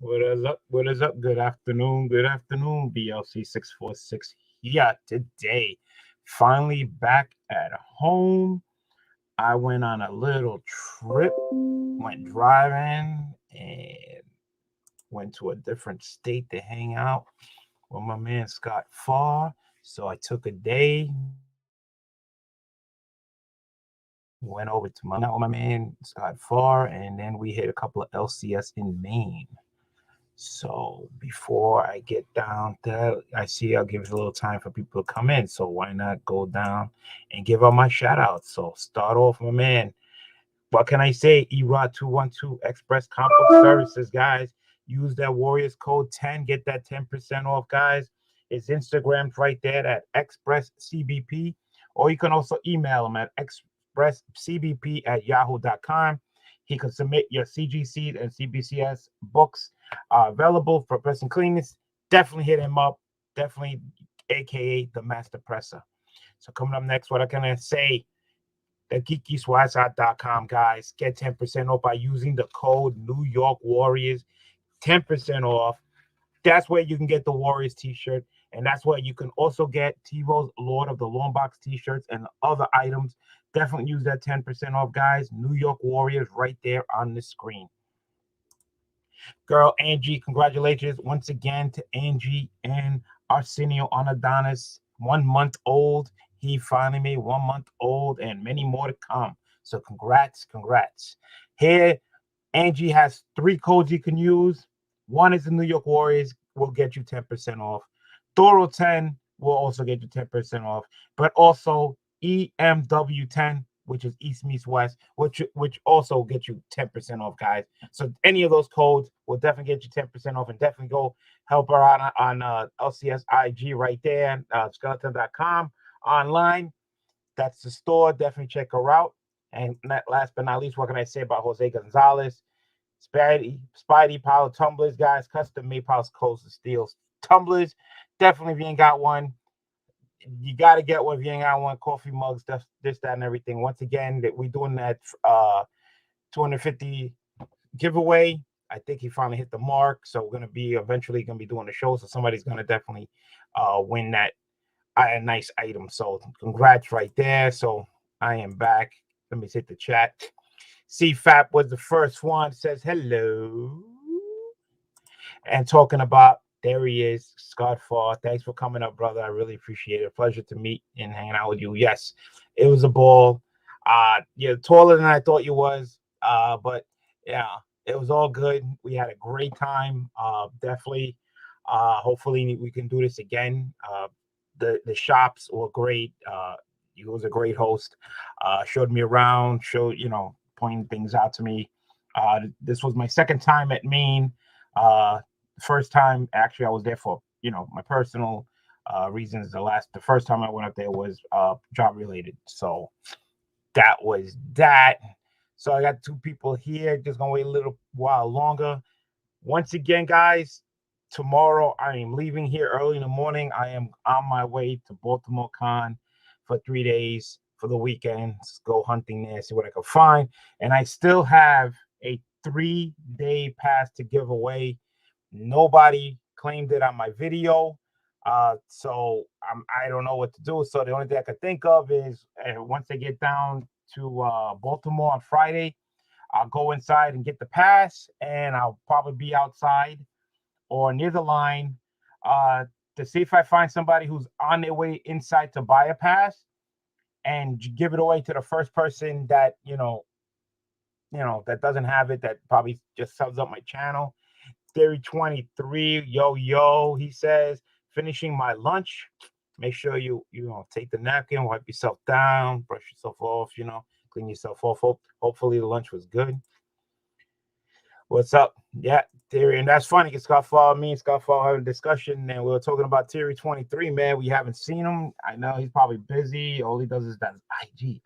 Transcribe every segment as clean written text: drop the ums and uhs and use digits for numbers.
What is up? What is up? Good afternoon. Good afternoon. BLC 646 here today. Finally back at home. I went on a little trip, went driving, and went to a different state to hang out with my man Scott Farr. So I took a day, went over to my out with my man Scott Farr, and then we hit a couple of LCS in Maine. So before I get down there, I see I'll give it a little time for people to come in. So why not go down and give out my shout out? So start off, my man. What can I say? EROD 212 Express Compost Services, guys. Use that Warriors code 10. Get that 10% off, guys. It's Instagram right there at Express CBP. Or you can also email him at expresscbp@yahoo.com. He can submit your CGC and CBCS books available for press and cleanings. Definitely hit him up. Definitely, aka the Master Presser. So coming up next, what I can say? TheGeekySwatshot.com, guys. Get 10% off by using the code New York Warriors. 10% off. That's where you can get the Warriors t-shirt. And that's where you can also get TiVo's Lord of the Long Box t-shirts and other items. Definitely use that 10% off, guys. New York Warriors right there on the screen. Girl, Angie, congratulations once again to Angie and Arsenio Anadonis, 1 month old. He finally made 1 month old and many more to come. So congrats, congrats. Here, Angie has 3 codes you can use. One is the New York Warriors, will get you 10% off. Thoro 10 will also get you 10% off. But also EMW10, which is East Meets West, which also gets you 10% off, guys. So any of those codes will definitely get you 10% off, and definitely go help her out on LCS IG right there, skeleton.com online. That's the store. Definitely check her out. And last but not least, what can I say about Jose Gonzalez? Spidey Power Tumblers, guys. Custom made Power Coast of Steel tumblers. Definitely, if you ain't got one, you got to get one. If you ain't got one, coffee mugs, this, that, and everything. Once again, that we're doing that 250 giveaway. I think he finally hit the mark. So we're gonna be eventually gonna be doing the show. So somebody's gonna definitely win that nice item. So congrats right there. So I am back. Let me hit the chat. CFAP was the first one. Says hello. And talking about there he is, Scott Farr. Thanks for coming up, brother. I really appreciate it. Pleasure to meet and hanging out with you. Yes, it was a ball. You're taller than I thought you was. But yeah, it was all good. We had a great time. Definitely. Hopefully we can do this again. The shops were great. He was a great host. Showed me around. Pointing things out to me. This was my second time at Maine. First time, actually, I was there for my personal reasons. The first time I went up there was job related. So that was that. So I got 2 people here. Just gonna wait a little while longer. Once again, guys, tomorrow I am leaving here early in the morning. I am on my way to Baltimore Con for 3 days for the weekend. Go hunting there, see what I can find. And I still have a 3-day pass to give away. Nobody claimed it on my video. So I don't know what to do. So the only thing I could think of is once I get down to Baltimore on Friday, I'll go inside and get the pass, and I'll probably be outside or near the line to see if I find somebody who's on their way inside to buy a pass and give it away to the first person that that doesn't have it, that probably just subs up my channel. Theory 23, yo, he says, finishing my lunch. Make sure you take the napkin, wipe yourself down, brush yourself off, clean yourself off. Hopefully the lunch was good. What's up? Yeah, Theory. And that's funny because me and Scott Fall having a discussion, and we were talking about Theory 23, man. We haven't seen him. I know he's probably busy. All he does is that IG.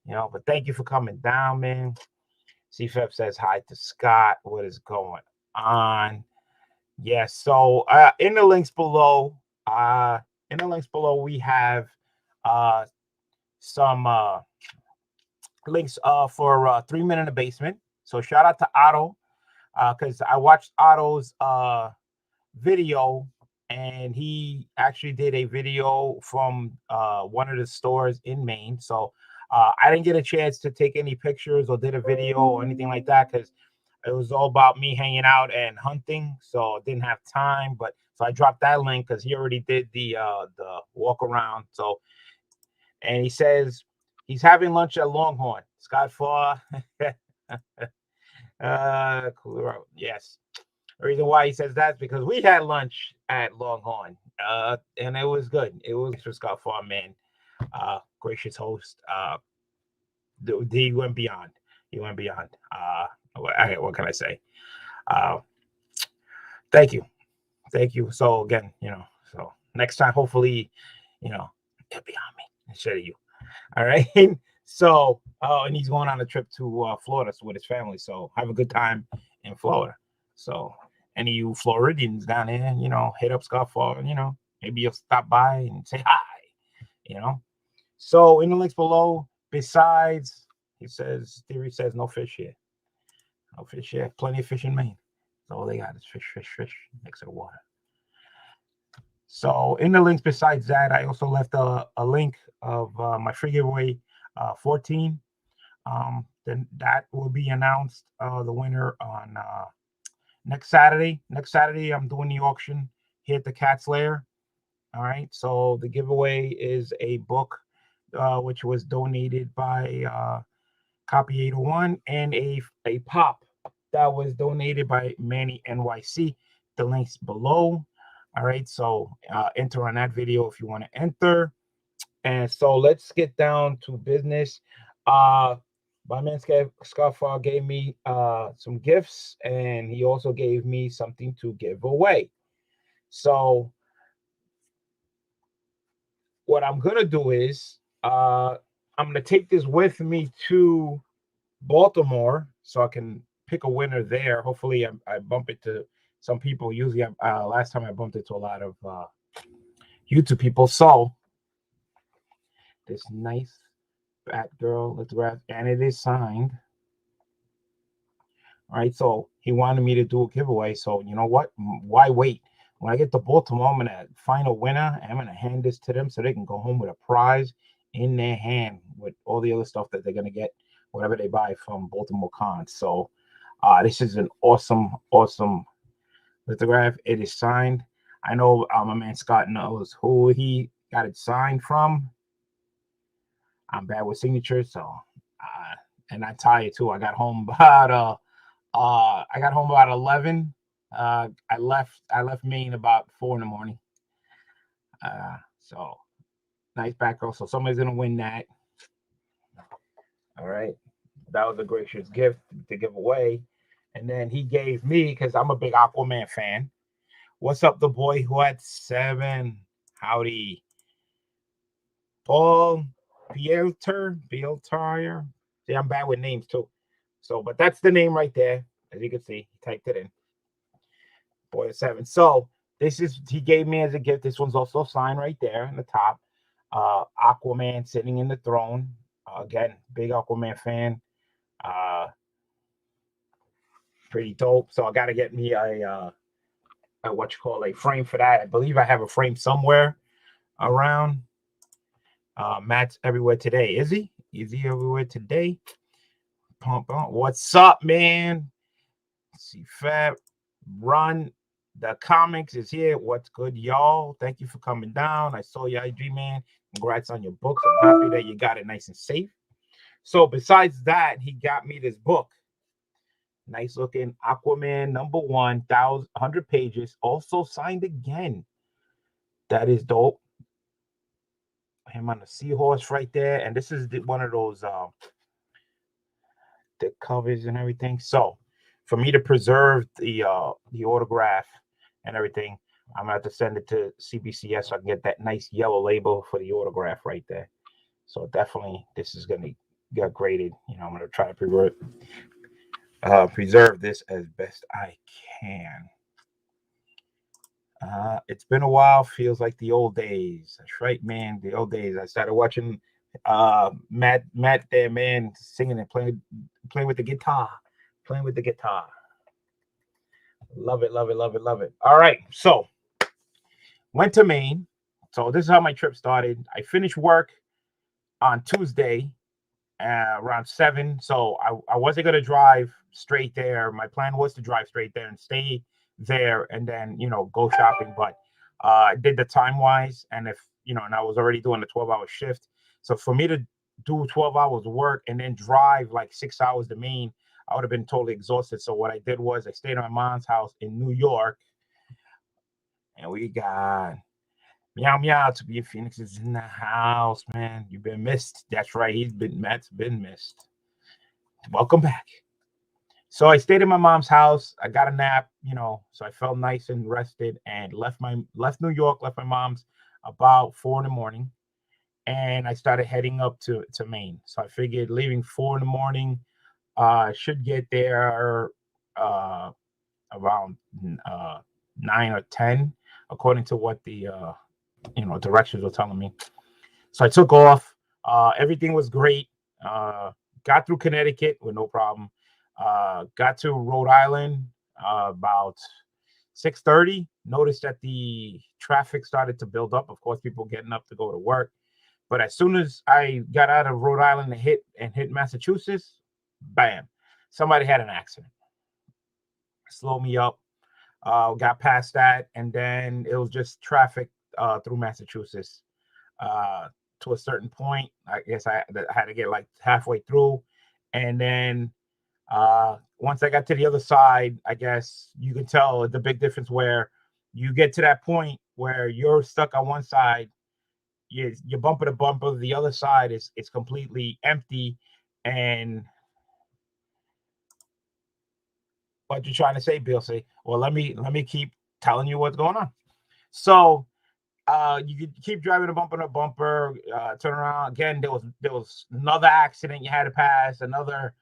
But thank you for coming down, man. CFEP says hi to Scott. What is going on? Yes. So in the links below, we have some links for 3 Men in the Basement. So shout out to Otto. because I watched Otto's video, and he actually did a video from one of the stores in Maine. So I didn't get a chance to take any pictures or did a video or anything like that because it was all about me hanging out and hunting, so I didn't have time. But so I dropped that link because he already did the walk around. So, and he says he's having lunch at Longhorn. Scott Farr. Yes. The reason why he says that is because we had lunch at Longhorn, and it was good. It was for Scott Farr, man. Gracious host. He went beyond. He went beyond. What can I say? Thank you. So again, so next time, hopefully, it'll be on me instead of you. All right. So, and he's going on a trip to Florida with his family. So have a good time in Florida. So any of you Floridians down there, hit up Scott Farr, maybe you'll stop by and say hi, So in the links below, besides, Theory says no fish here. No fish here. Plenty of fish in Maine. That's all they got is fish next to the water. So in the links besides that, I also left a link of my free giveaway 14. Then that will be announced, the winner on next Saturday. Next Saturday, I'm doing the auction here at the Cat's Lair. All right. So the giveaway is a book which was donated by Copy 801 and a pop that was donated by Manny NYC. The links below. All right, so enter on that video if you want to enter. And so let's get down to business. My man Scott Farr gave me some gifts, and he also gave me something to give away. So what I'm gonna do is I'm gonna take this with me to Baltimore so I can pick a winner there. Hopefully I bump it to some people. Usually last time I bumped it to a lot of YouTube people. So this nice Batgirl lithograph, and it is signed. All right, so he wanted me to do a giveaway. So you know what? Why wait? When I get to Baltimore, I'm gonna find a winner. And I'm gonna hand this to them so they can go home with a prize in their hand with all the other stuff that they're gonna get, whatever they buy from Baltimore Cons. So this is an awesome lithograph. It is signed. I know my man Scott knows who he got it signed from. I'm bad with signatures, so and I tell you too. I got home about 11. I left Maine about 4 in the morning. So nice back row. So somebody's gonna win that. All right, that was a gracious gift to give away. And then he gave me, because I'm a big Aquaman fan. What's up, the boy who had 7? Howdy, Paul Pielter. See, I'm bad with names too. So, but that's the name right there. As you can see, he typed it in. Boy, 7. So he gave me as a gift. This one's also signed right there in the top. Aquaman sitting in the throne. Again, big Aquaman fan. Pretty dope. So I got to get me a frame for that. I believe I have a frame somewhere around. Matt's everywhere today. Is he? Is he everywhere today? Pump on. What's up, man? See, Fab Run. The comics is here. What's good, y'all? Thank you for coming down. I saw your IG, man. Congrats on your books. I'm happy that you got it nice and safe. So besides that, he got me this book. Nice looking Aquaman #1, 100 pages. Also signed again. That is dope. Him on the seahorse right there. And this is one of those the covers and everything. So for me to preserve the autograph and everything, I'm gonna have to send it to CBCS so I can get that nice yellow label for the autograph right there. So definitely this is gonna get graded. I'm gonna try to preserve this as best I can. It's been a while. Feels like the old days. That's right, man. The old days. I started watching Matt there, man, singing and playing with the guitar. Love it, love it, love it, love it. All right. So went to Maine. So this is how my trip started. I finished work on Tuesday around 7. So I wasn't gonna drive straight there. My plan was to drive straight there and stay there and then go shopping. But I did the time wise, and if and I was already doing a 12-hour shift. So for me to do 12 hours of work and then drive like 6 hours to Maine, I would have been totally exhausted. So what I did was I stayed at my mom's house in New York, and we got meow meow to be a Phoenix is in the house, man. You've been missed. That's right. Matt's been missed. Welcome back. So I stayed in my mom's house. I got a nap, so I felt nice and rested and left New York, left my mom's about 4 in the morning. And I started heading up to Maine. So I figured leaving 4 in the morning, should get there uh around uh 9 or 10, according to what the directions were telling me. So I took off. Everything was great. Got through Connecticut with no problem. Got to Rhode Island about 6:30. Noticed that the traffic started to build up. Of course, people getting up to go to work. But as soon as I got out of Rhode Island and hit Massachusetts, bam, somebody had an accident. Slowed me up. Got past that, and then it was just traffic through Massachusetts. Uh, to a certain point, I guess I had to get like halfway through, and then once I got to the other side, I guess you can tell the big difference where you get to that point where you're stuck on one side, you're bumper to bumper, the other side is it's completely empty, and what you're trying to say, Bill? Say, well, let me keep telling you what's going on. So you could keep driving a bumper to bumper, turn around again. There was another accident you had to pass, another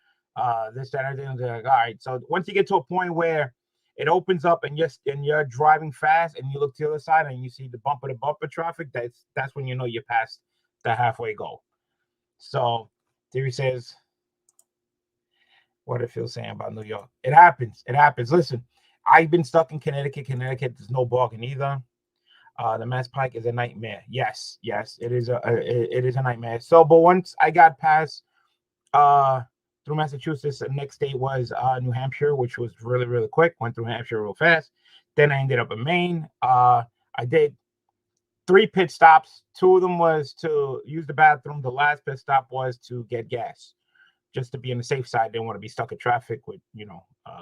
this that and everything. Like, all right, so once you get to a point where it opens up and you're driving fast and you look to the other side and you see the bumper to bumper traffic, that's when you know you're past the halfway goal. So Theory says, what it feels saying about New York. It happens. It happens. Listen, I've been stuck in Connecticut. Connecticut, there's no barking either. The Mass Pike is a nightmare. Yes, yes, it is a nightmare. So, but once I got past uh through Massachusetts, the next state was New Hampshire, which was really really quick. Went through Hampshire real fast. Then I ended up in Maine. I did 3 pit stops. 2 of them was to use the bathroom. The last pit stop was to get gas, just to be on the safe side. Didn't want to be stuck in traffic with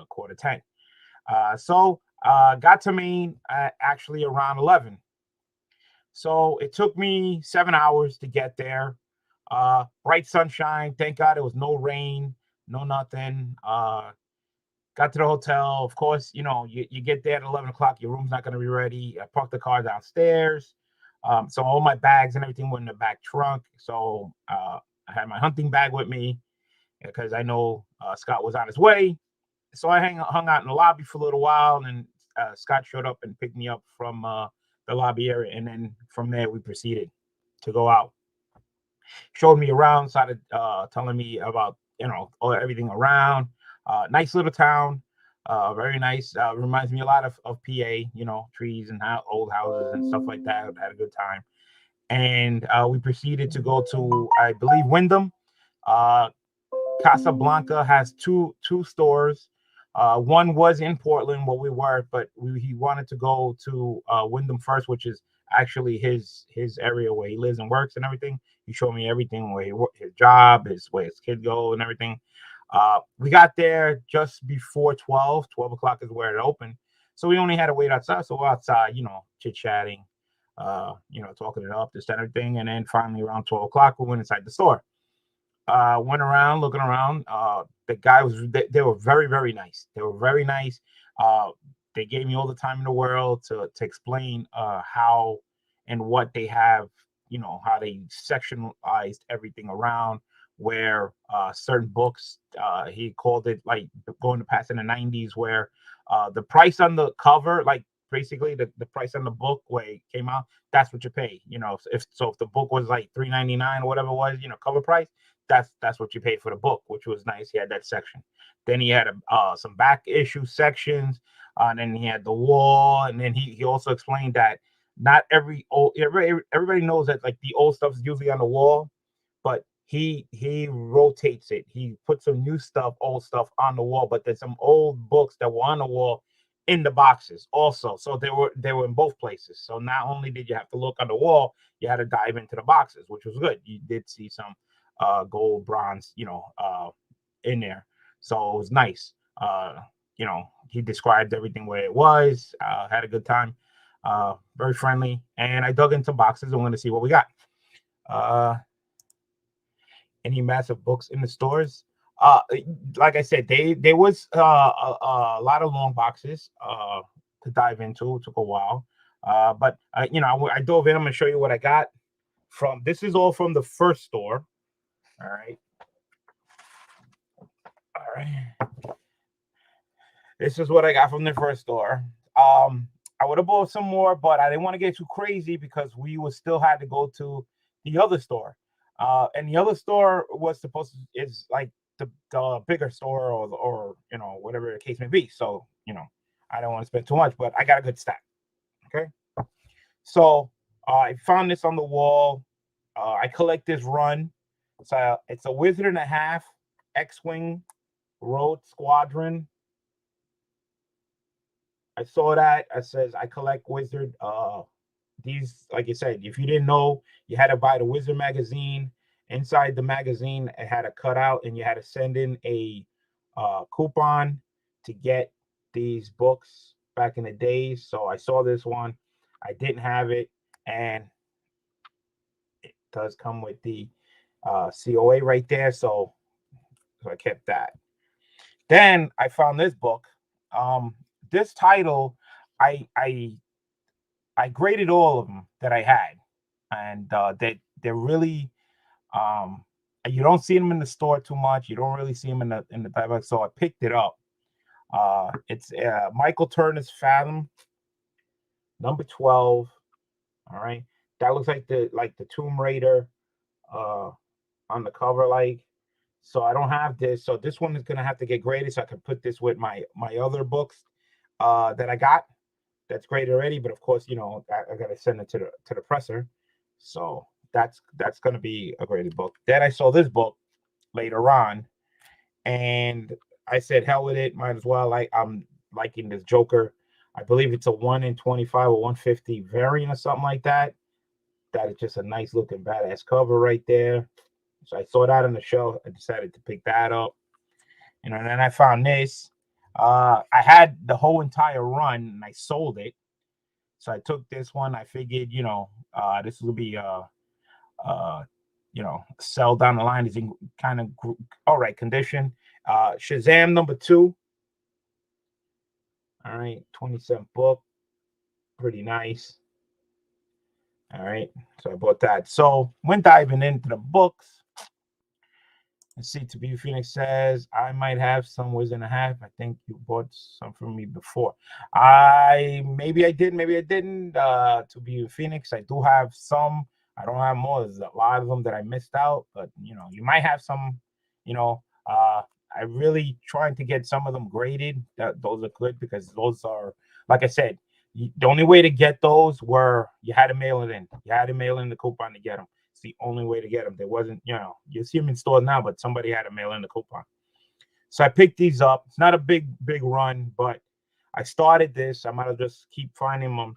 quarter 10. Got to Maine actually around 11. So it took me 7 hours to get there. Bright sunshine. Thank God it was no rain, no nothing. Got to the hotel. Of course, you get there at 11 o'clock. Your room's not going to be ready. I parked the car downstairs. So all my bags and everything were in the back trunk. So I had my hunting bag with me because I know Scott was on his way. So I hung out in the lobby for a little while, and Scott showed up and picked me up from the lobby area, and then from there we proceeded to go out. Showed me around, started telling me about everything around. Nice little town, very nice. Reminds me a lot of PA, trees and old houses and stuff like that. Had a good time, and we proceeded to go to, I believe, Wyndham. Uh, Casablanca has two stores. One was in Portland where we were, but he wanted to go to Wyndham first, which is actually his area where he lives and works and everything. He showed me everything where his job, where his kid go and everything. We got there just before 12. 12 o'clock is where it opened. So we only had to wait outside. So we're outside, chit-chatting, talking it up, this and everything. And then finally around 12 o'clock, we went inside the store. Went around looking around. The guy they were very very nice. They were very nice. They gave me all the time in the world to explain how and what they have, how they sectionalized everything around, where certain books, he called it like going to past in the 90s, where the price on the cover, like basically the price on the book where it came out, that's what you pay. If the book was like $3.99 or whatever it was, cover price, that's what you paid for the book, which was nice. He had that section. Then he had some back issue sections. And then he had the wall, and then he also explained that not everybody knows that like the old stuff is usually on the wall, but he rotates it. He puts some new stuff, old stuff on the wall, but there's some old books that were on the wall in the boxes also. So they were in both places. So not only did you have to look on the wall, you had to dive into the boxes, which was good. You did see some gold, bronze, in there. So it was nice. He described everything where it was. Had a good time. Very friendly. And I dug into boxes. I'm going to see what we got. Any massive books in the stores? Like I said, there was a lot of long boxes to dive into. It took a while. But I dove in. I'm going to show you what I got from. This is all from the first store. All right. All right. This is what I got from the first store. I would have bought some more, but I didn't want to get too crazy because we would still had to go to the other store. And the other store was is like the bigger store or whatever the case may be. So, I don't want to spend too much, but I got a good stack. Okay. So I found this on the wall. I collect this run. So it's a Wizard and a Half X-Wing Road Squadron. I saw that. I says I collect Wizard. These, like you said, if you didn't know, you had to buy the Wizard magazine. Inside the magazine, it had a cutout, and you had to send in a coupon to get these books back in the days. So I saw this one. I didn't have it, and it does come with the COA right there. So I kept that. Then I found this book. This title, I graded all of them that I had, and they're really you don't see them in the store too much. You don't really see them in the dive. So I picked it up. It's Michael Turner's Fathom, number 12. All right, that looks like the Tomb Raider on the cover, like. So I don't have this. So this one is gonna have to get graded so I can put this with my other books that I got. That's great already, but of course, I gotta send it to the presser. So that's gonna be a graded book. Then I saw this book later on, and I said, hell with it, might as well. I'm liking this Joker. I believe it's a 1 in 25 or 150 variant or something like that. That is just a nice looking badass cover right there. So I saw that on the shelf. I decided to pick that up. And then I found this. I had the whole entire run and I sold it. So I took this one. I figured, this will be sell down the line is in kind of all right condition. Shazam number 2. All right, 20-cent book. Pretty nice. All right. So I bought that. So when diving into the books, let's see, To Be Phoenix says, I might have some Wizard and a Half. I think you bought some from me before. Maybe I did, maybe I didn't. To Be Phoenix, I do have some. I don't have more. There's a lot of them that I missed out, but you might have some, I really trying to get some of them graded. Those are good because those are, like I said, the only way to get those were you had to mail it in. You had to mail in the coupon to get them. It's the only way to get them. There wasn't, you see them in stores now, but somebody had to mail in the coupon. So I picked these up. It's not a big run, but I started this. I might as well just keep finding them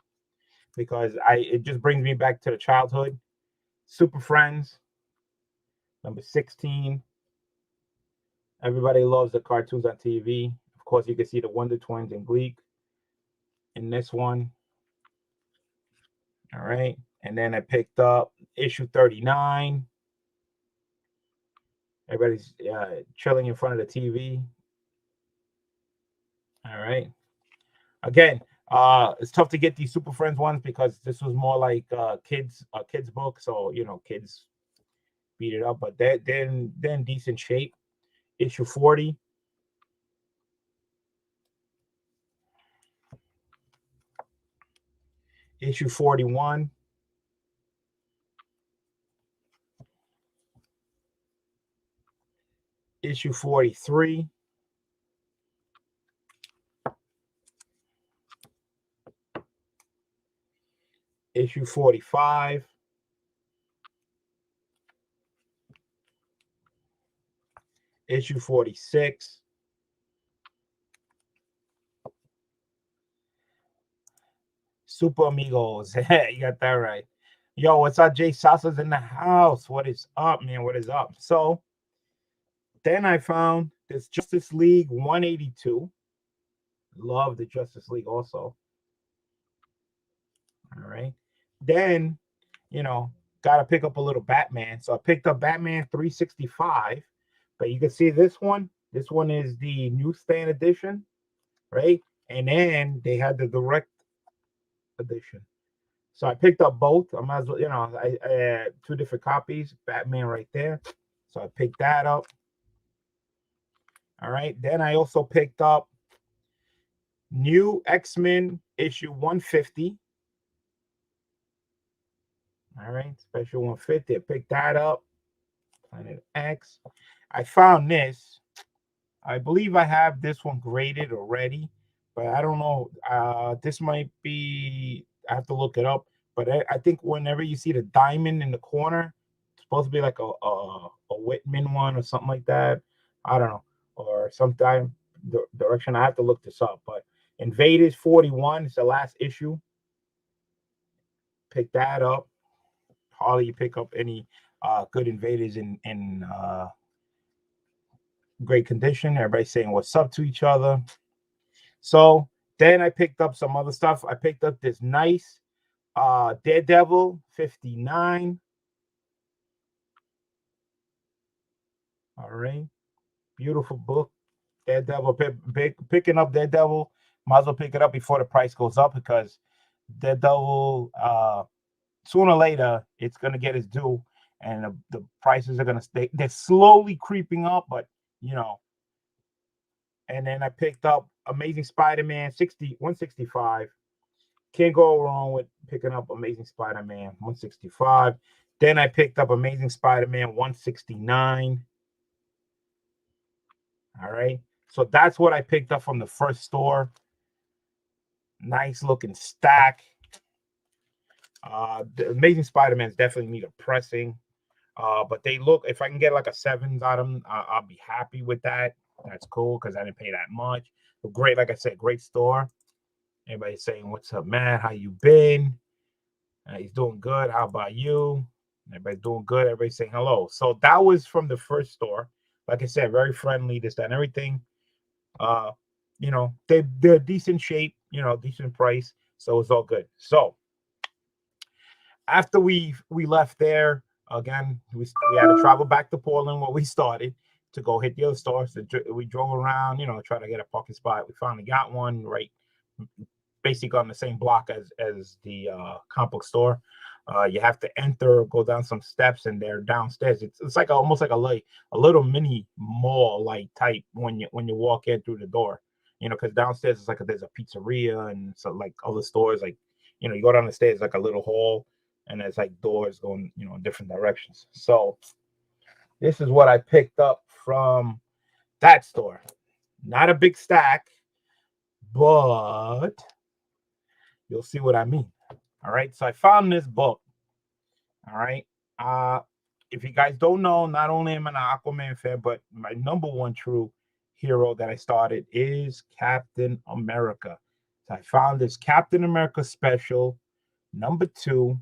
because it just brings me back to the childhood. Super Friends, number 16. Everybody loves the cartoons on TV. Of course, you can see the Wonder Twins and Gleek in this one. All right. And then I picked up issue 39. Everybody's chilling in front of the TV. All right. Again, it's tough to get these Super Friends ones because this was more like kids book. So kids beat it up, but they're in decent shape. Issue 40. Issue 41. issue 43, issue 45, issue 46, Super Amigos. You got that right. Yo, what's up? Jay Sasa's in the house. What is up, man? What is up? So then I found this Justice League 182. Love the Justice League also. All right. Then, got to pick up a little Batman. So I picked up Batman 365. But you can see this one. This one is the newsstand edition, right? And then they had the direct edition. So I picked up both. I might as well, I had two different copies. Batman right there. So I picked that up. All right. Then I also picked up New X-Men issue 150. All right. Special 150. I picked that up. Planet X. I found this. I believe I have this one graded already, but I don't know. This might be, I have to look it up. But I think whenever you see the diamond in the corner, it's supposed to be like a Whitman one or something like that. I don't know. Or sometime direction. I have to look this up. But Invaders 41 is the last issue. Pick that up. Hardly you pick up any good Invaders in great condition. Everybody's saying what's up to each other. So then I picked up some other stuff. I picked up this nice Daredevil 59. All right. Beautiful book. Daredevil. Picking up Daredevil. Might as well pick it up before the price goes up because Daredevil, sooner or later, it's going to get its due. And the prices are going to stay. They're slowly creeping up, but, And then I picked up Amazing Spider-Man 165. Can't go wrong with picking up Amazing Spider-Man 165. Then I picked up Amazing Spider-Man 169. All right. So that's what I picked up from the first store. Nice looking stack. The Amazing Spider-Man's definitely need a pressing. But they look, if I can get like a 7s out of them, I'll be happy with that. That's cool because I didn't pay that much. But great, like I said, great store. Everybody's saying, what's up, man? How you been? He's doing good. How about you? Everybody's doing good. Everybody's saying hello. So that was from the first store. Like I said, very friendly, this, that, and everything. They're decent shape, decent price. So it's all good. So after we left there, again, we had to travel back to Portland where we started to go hit the other stores. We drove around, try to get a parking spot. We finally got one right basically on the same block as the comic book store. You have to enter, go down some steps, and they're downstairs. It's like almost like a little mini mall like type when you walk in through the door. Because downstairs it's like there's a pizzeria and so like other stores. Like you go down the stairs like a little hall, and there's like doors going in different directions. So this is what I picked up from that store. Not a big stack, but you'll see what I mean. All right. So I found this book. All right. If you guys don't know, not only am I an Aquaman fan, but my number one true hero that I started is Captain America. So I found this Captain America special, number 2.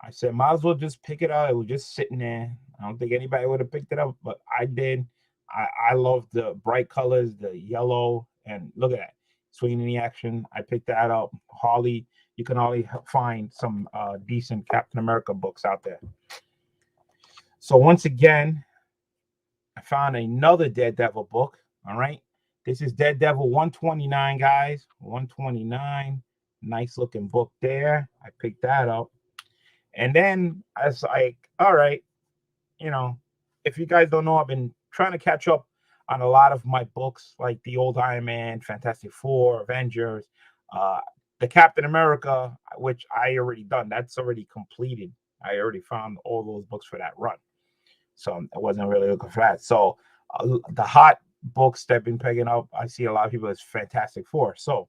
I said, might as well just pick it up. It was just sitting there. I don't think anybody would have picked it up, but I did. I love the bright colors, the yellow, and look at that. Swinging in the action. I picked that up. Harley, you can only find some decent Captain America books out there. So once again, I found another Daredevil book. All right. This is Daredevil 129, guys. 129. Nice looking book there. I picked that up. And then I was like, all right, if you guys don't know, I've been trying to catch up on a lot of my books, like the old Iron Man, Fantastic Four, Avengers, the Captain America, which I already done. That's already completed. I already found all those books for that run. So I wasn't really looking for that. So the hot books that I've been picking up, I see a lot of people is Fantastic Four. So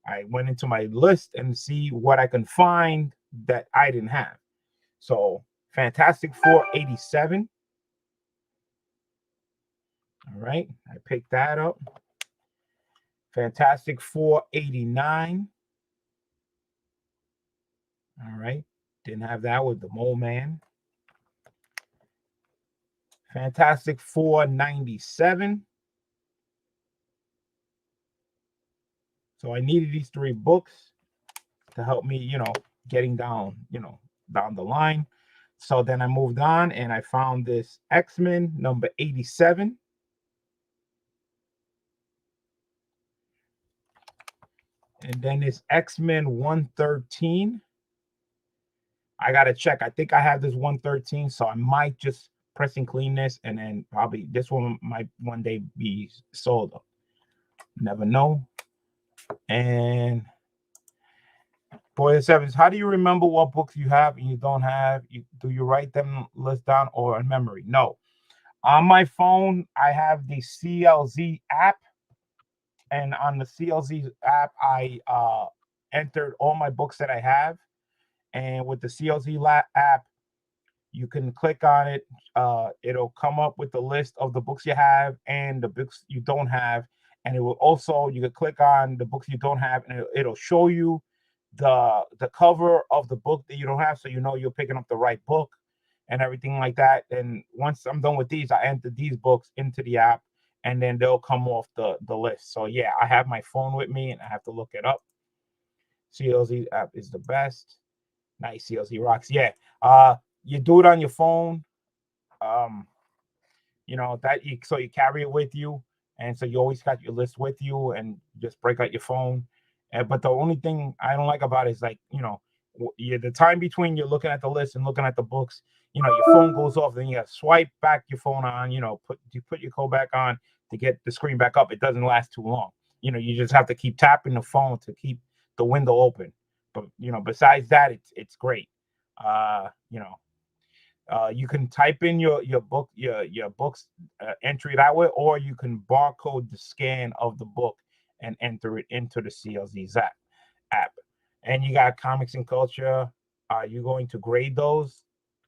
I went into my list and see what I can find that I didn't have. So Fantastic Four 87. All right, I picked that up. Fantastic Four 89. All right, didn't have that with the Mole Man. Fantastic Four 97. So I needed these three books to help me, getting down, down the line. So then I moved on and I found this X-Men number 87. And then this X-Men 113. I got to check. I think I have this 113, so I might just press and clean this, and then probably this one might one day be sold. Never know. And Boy Sevens, how do you remember what books you have and you don't have? Do you write them list down or in memory? No. On my phone, I have the CLZ app, and on the CLZ app, I entered all my books that I have. And with the CLZ app, you can click on it. It'll come up with the list of the books you have and the books you don't have. And it will also, you can click on the books you don't have, and it'll show you the cover of the book that you don't have, so you know you're picking up the right book and everything like that. And once I'm done with these, I enter these books into the app, and then they'll come off the list. So yeah, I have my phone with me, and I have to look it up. CLZ app is the best. Nice. CLZ rocks. Yeah. You do it on your phone. Um, so you carry it with you, and so you always got your list with you, and just break out your phone. But the only thing I don't like about it is, like, the time between you're looking at the list and looking at the books, your phone goes off, then you got to swipe back your phone on, put your code back on to get the screen back up. It doesn't last too long. You just have to keep tapping the phone to keep the window open. But besides that, it's great. You can type in your book's entry that way, or you can barcode the scan of the book and enter it into the CLZ app. And you got comics and culture. Are you going to grade those?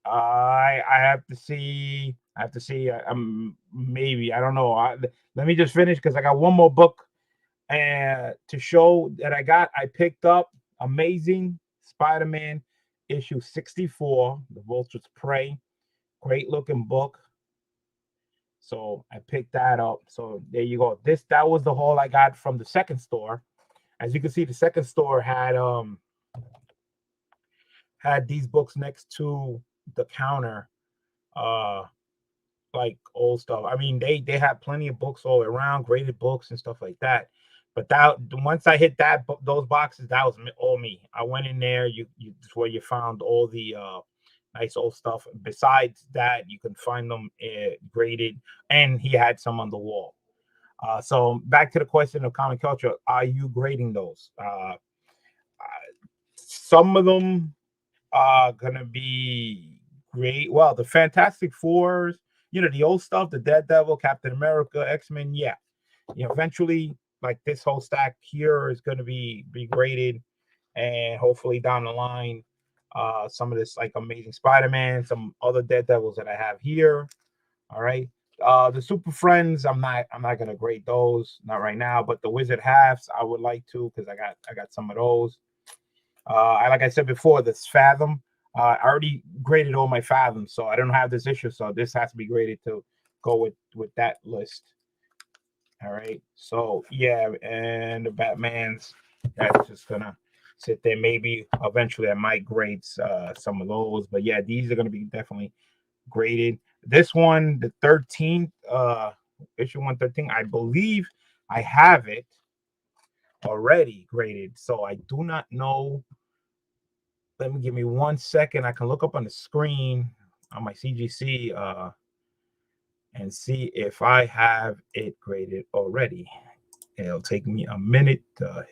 I have to see. Maybe, I don't know. Let me just finish, because I got one more book to show that I got. I picked up Amazing Spider-Man issue 64, The Vultures Prey. Great looking book. So I picked that up. So there you go. That was the haul I got from the second store. As you can see, the second store had these books next to the counter, like old stuff. I mean, they had plenty of books all around, graded books and stuff like that. But once I hit those boxes, that was all me. I went in there. It's where you found all the nice old stuff. Besides that, you can find them graded, and he had some on the wall. So back to the question of comic culture: are you grading those? Some of them are gonna be great. Well, the Fantastic Fours, the old stuff, the Daredevil, Captain America, X-Men, yeah. Eventually, like, this whole stack here is gonna be graded, and hopefully down the line, some of this, like Amazing Spider-Man, some other Daredevils that I have here. All right. The Super Friends, I'm not gonna grade those, not right now, but the Wizard Halves I would like to, because I got some of those. Like I said before, this Fathom, I already graded all my Fathoms, so I don't have this issue, so this has to be graded to go with that list. All right. So yeah, and the Batman's, that's just gonna sit there. Maybe eventually I might grade some of those, but yeah, these are gonna be definitely graded. This one, the 13th, issue 113, I believe I have it already graded. So I do not know. Give me 1 second. I can look up on the screen on my CGC and see if I have it graded already. It'll take me a minute to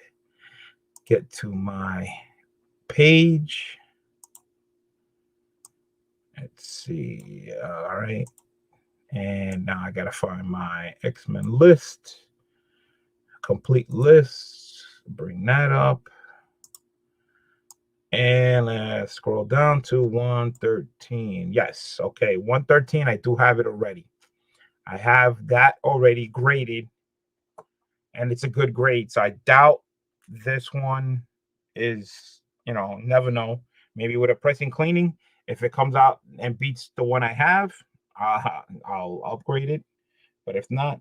get to my page. Let's see. All right. And now I gotta find my X-Men list, complete list, bring that up. And let's scroll down to 113. Yes, okay, 113, I do have it already. I have that already graded, and it's a good grade. So I doubt this one is, never know. Maybe with a pressing cleaning, if it comes out and beats the one I have, I'll upgrade it. But if not,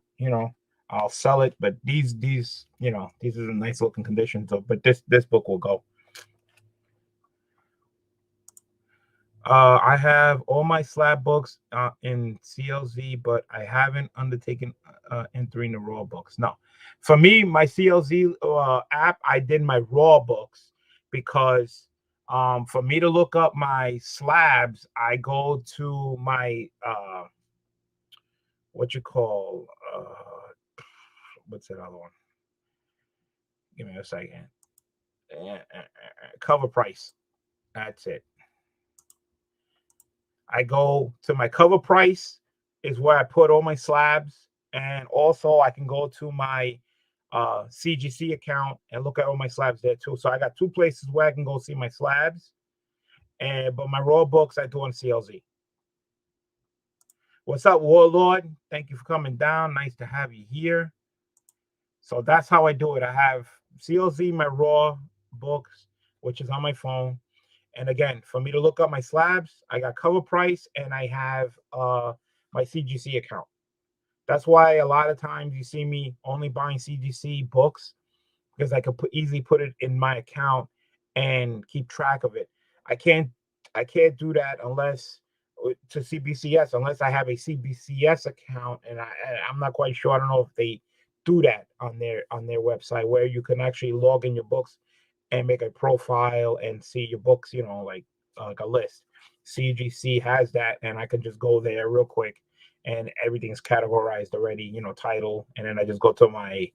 I'll sell it. But these are nice looking condition. So, but this book will go. I have all my slab books in CLZ, but I haven't undertaken entering the raw books. No, for me, my CLZ app, I did my raw books because for me to look up my slabs, I go to my what you call what's that other one? Give me a second. Cover price. That's it. I go to my cover price is where I put all my slabs, and also I can go to my CGC account and look at all my slabs there too. So I got two places where I can go see my slabs, but my raw books I do on CLZ. What's up, Warlord? Thank you for coming down. Nice to have you here. So that's how I do it. I have CLZ, my raw books, which is on my phone. And again, for me to look up my slabs, I got cover price and I have my CGC account. That's why a lot of times you see me only buying CGC books, because I could easily put it in my account and keep track of it. I can't do that unless to CBCS, unless I have a CBCS account, and I'm not quite sure. I don't know if they do that on their website, where you can actually log in your books and make a profile and see your books, like a list. CGC has that, and I can just go there real quick, and everything's categorized already, title, and then I just go to my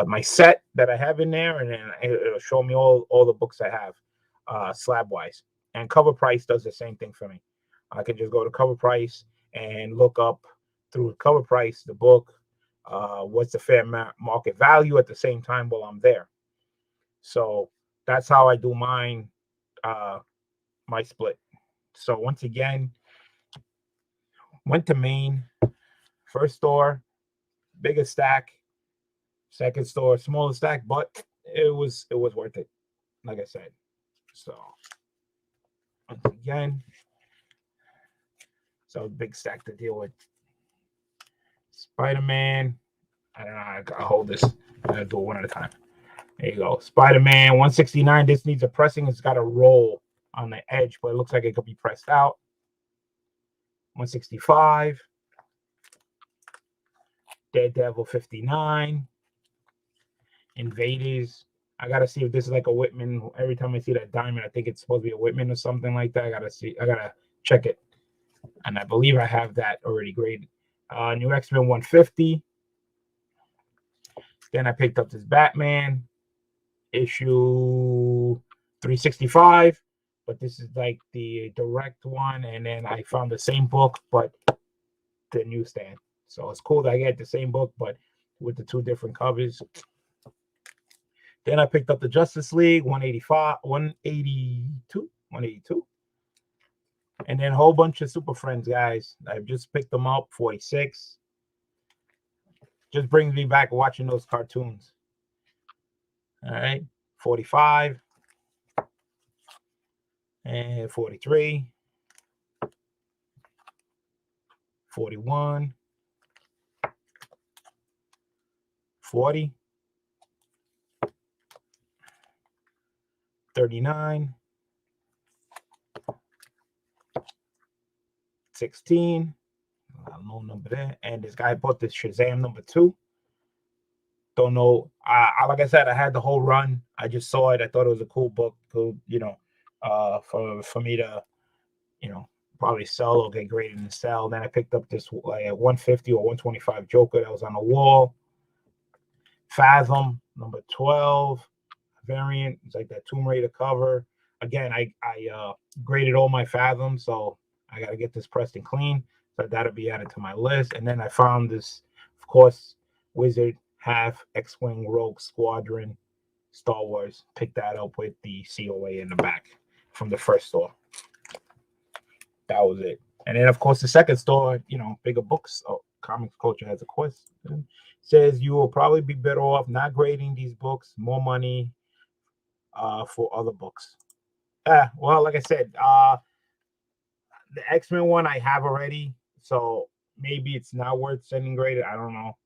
my set that I have in there, and then it'll show me all the books I have slab wise. And cover price does the same thing for me. I can just go to cover price and look up through cover price the book, what's the fair market value at the same time while I'm there. So that's how I do mine, my split. So once again, went to Maine, first store, biggest stack, second store, smaller stack, but it was worth it, like I said. So once again, so big stack to deal with. Spider-Man. I don't know. I gotta hold this. I gotta do it one at a time. There you go. Spider-Man 169. This needs a pressing. It's got a roll on the edge, but it looks like it could be pressed out. 165. Daredevil 59. Invaders. I gotta see if this is like a Whitman. Every time I see that diamond, I think it's supposed to be a Whitman or something like that. I gotta check it. And I believe I have that already graded. New X-Men 150. Then I picked up this Batman issue 365, but this is like the direct one. And then I found the same book, but the newsstand. So it's cool that I get the same book, but with the two different covers. Then I picked up the Justice League 182. And then a whole bunch of Super Friends, guys. I've just picked them up, 46. Just brings me back watching those cartoons. All right, 45. And 43. 41. 40. 39. 16. No number there. And this guy bought this Shazam number 2. Don't know. Like I said, I had the whole run. I just saw it. I thought it was a cool book. Cool, for me to, probably sell or get graded and sell. Then I picked up this like 150 or 125 Joker that was on the wall. Fathom number 12 variant. It's like that Tomb Raider cover. Again, I graded all my Fathoms, so I got to get this pressed and clean. So that'll be added to my list. And then I found this, of course, Wizard Half X-Wing Rogue Squadron Star Wars. Picked that up with the COA in the back from the first store. That was it. And then, of course, the second store, bigger books. Oh, Comics Culture has a question. Says you will probably be better off not grading these books, more money for other books. Well, like I said, the X-Men one I have already, so maybe it's not worth sending graded. I don't know.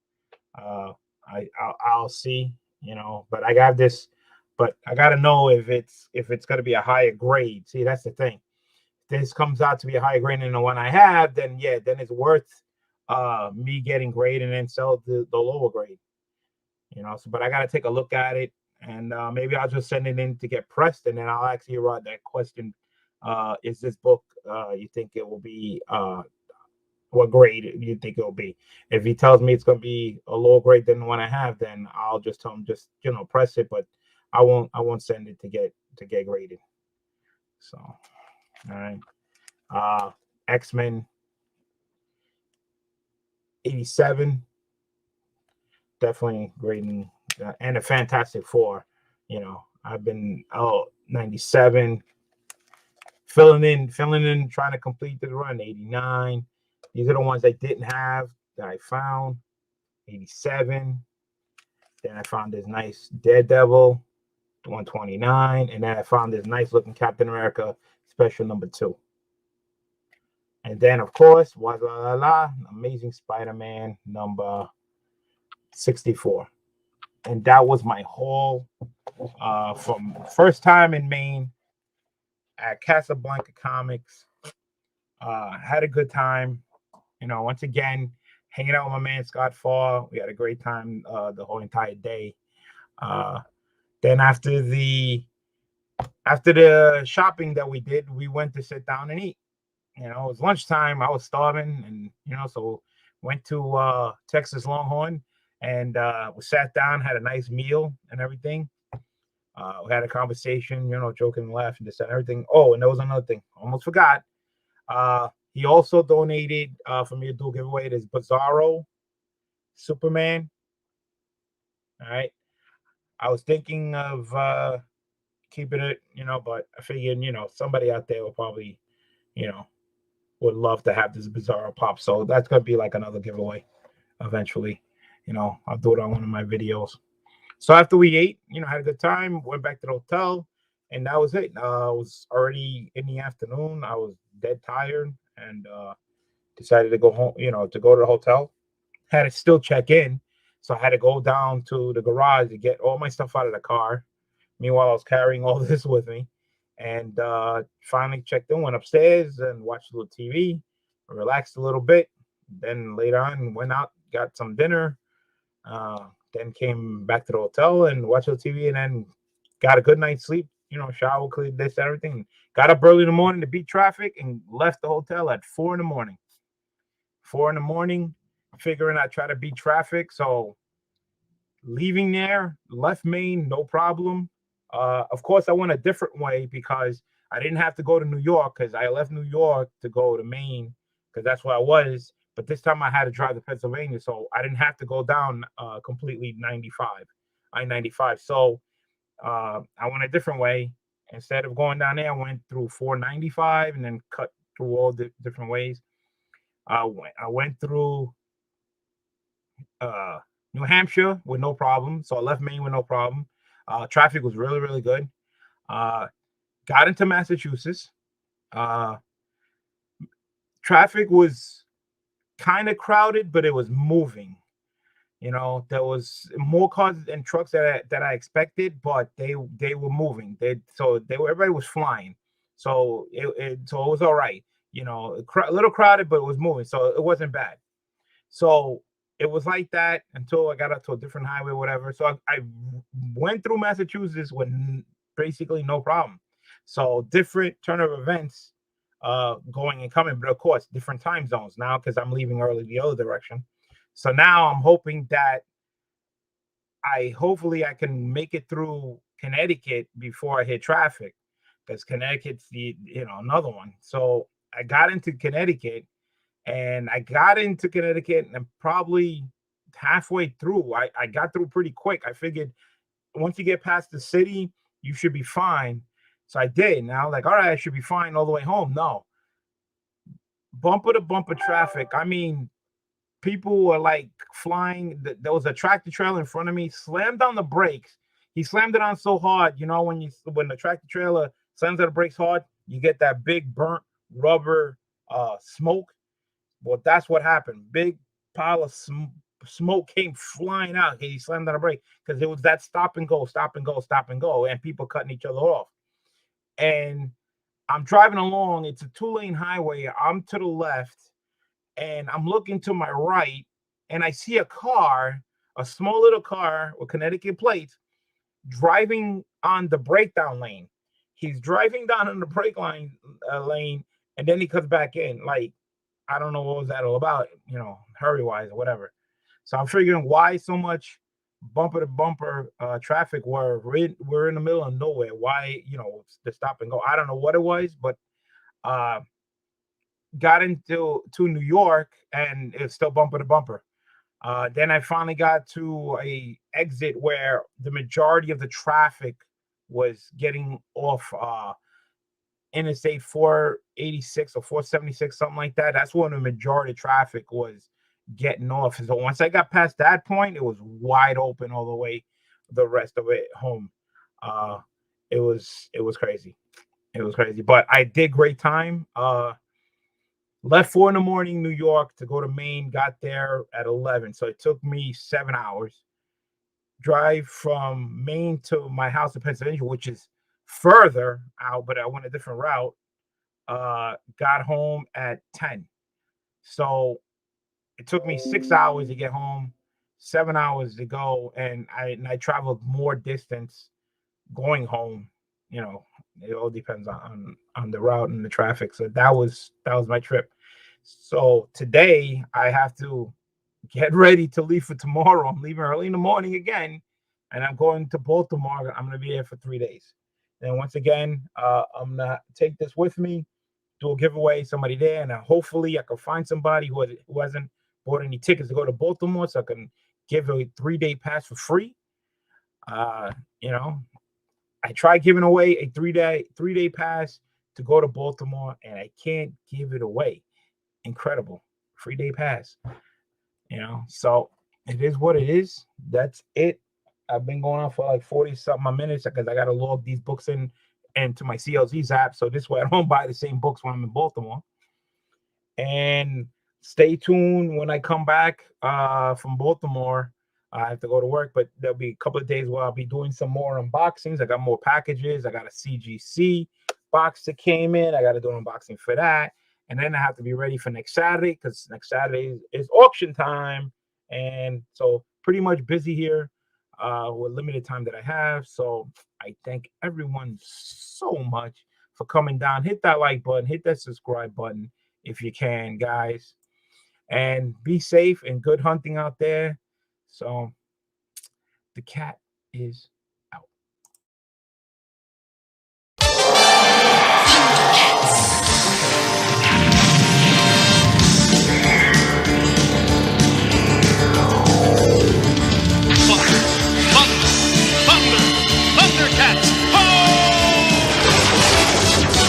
I'll see, but I got this, but I gotta know if it's gonna be a higher grade. See, that's the thing. If this comes out to be a higher grade than the one I have, then yeah, then it's worth me getting grade and then sell the lower grade. So but I gotta take a look at it, and maybe I'll just send it in to get pressed, and then I'll ask you Rod that question. Is this book you think it will be what grade you think it'll be? If he tells me it's going to be a lower grade than the one I have, then I'll just tell him just press it, but I won't send it to get graded. So all right, X-Men 87, definitely grading, and a Fantastic Four. I've been 97, filling in, trying to complete the run. 89. These are the ones I didn't have that I found. 87. Then I found this nice Daredevil, 129, and then I found this nice looking Captain America special number 2. And then, of course, Amazing Spider-Man number 64. And that was my haul from first time in Maine at Casablanca Comics. Had a good time. Once again, hanging out with my man Scott Farr. We had a great time the whole entire day. Then after the shopping that we did, we went to sit down and eat. It was lunchtime. I was starving, and so went to Texas Longhorn, and we sat down, had a nice meal and everything. We had a conversation, joking and laughing, this and everything. Oh, and there was another thing. Almost forgot. He also donated for me to do a giveaway this Bizarro Superman. All right. I was thinking of keeping it, but I figured, somebody out there will probably, would love to have this Bizarro pop. So that's going to be like another giveaway eventually. I'll do it on one of my videos. So after we ate, had a good time, went back to the hotel, and that was it. It was already in the afternoon. I was dead tired and decided to go home, to go to the hotel. Had to still check in. So I had to go down to the garage to get all my stuff out of the car. Meanwhile, I was carrying all this with me. And finally checked in, went upstairs and watched a little TV, relaxed a little bit. Then later on, went out, got some dinner. Then came back to the hotel and watched the TV, and then got a good night's sleep. Shower, cleared this, everything. Got up early in the morning to beat traffic and left the hotel at 4 in the morning. 4 in the morning, figuring I'd try to beat traffic. So leaving there, left Maine, no problem. Of course, I went a different way because I didn't have to go to New York because I left New York to go to Maine because that's where I was. But this time I had to drive to Pennsylvania, so I didn't have to go down completely I-95. So I went a different way. Instead of going down there, I went through 495 and then cut through all the different ways. I went through New Hampshire with no problem. So I left Maine with no problem. Traffic was really, really good. Got into Massachusetts. Traffic was kind of crowded, but it was moving. There was more cars and trucks that I expected, but they were moving. Everybody was flying. So it was all right. A little crowded, but it was moving, so it wasn't bad. So it was like that until I got up to a different highway, whatever. So I went through Massachusetts with basically no problem. So different turn of events going and coming, but of course, different time zones now because I'm leaving early the other direction. So now I'm hoping that hopefully I can make it through Connecticut before I hit traffic because Connecticut's another one. So I got into Connecticut And I got into Connecticut, and probably halfway through, I got through pretty quick. I figured once you get past the city, you should be fine. So I did. Now, like, all right, I should be fine all the way home. No, bumper to bumper traffic. I mean, people were like flying. There was a tractor trailer in front of me, slammed on the brakes. He slammed it on so hard, when the tractor trailer slams on the brakes hard, you get that big burnt rubber smoke. Well, that's what happened. Big pile of smoke came flying out. He slammed on the brake because it was that stop and go, stop and go, stop and go, and people cutting each other off. And I'm driving along. It's a 2-lane highway. I'm to the left, and I'm looking to my right, and I see a car, a small little car with Connecticut plates, driving on the breakdown lane. He's driving down on the lane, and then he comes back in. Like, I don't know what was that all about, hurry wise or whatever. So I'm figuring why so much bumper to bumper traffic where we're in the middle of nowhere. Why, the stop and go. I don't know what it was, but uh got into New York, and it's still bumper to bumper. Then I finally got to a exit where the majority of the traffic was getting off Interstate 486 or 476, something like that. That's when the majority of traffic was getting off. So once I got past that point, it was wide open all the way the rest of it home. Uh, it was crazy. It was crazy, but I did great time. Left 4 in the morning, New York, to go to Maine. Got there at 11, so it took me 7 hours. Drive from Maine to my house in Pennsylvania, which is further out, but I went a different route. Got home at 10. So it took me 6 hours to get home, 7 hours to go, and I traveled more distance going home. It all depends on the route and the traffic. So that was my trip. So today I have to get ready to leave for tomorrow. I'm leaving early in the morning again, and I'm going to Baltimore. I'm going to be there for 3 days. And once again, I'm gonna take this with me, do a giveaway, somebody there, and hopefully I can find somebody who hasn't bought any tickets to go to Baltimore, so I can give a 3-day pass for free. Uh, you know, I tried giving away a 3-day pass to go to Baltimore, and I can't give it away. Incredible 3-day pass. So it is what it is. That's it. I've been going on for like 40 something minutes because I got to log these books into my CLZ's app. So this way I don't buy the same books when I'm in Baltimore. And stay tuned when I come back from Baltimore. I have to go to work, but there'll be a couple of days where I'll be doing some more unboxings. I got more packages. I got a CGC box that came in. I got to do an unboxing for that. And then I have to be ready for next Saturday because next Saturday is auction time. And so pretty much busy here with limited time that I have. So I thank everyone so much for coming down. Hit that like button, hit that subscribe button if you can, guys. And be safe and good hunting out there. So the cat is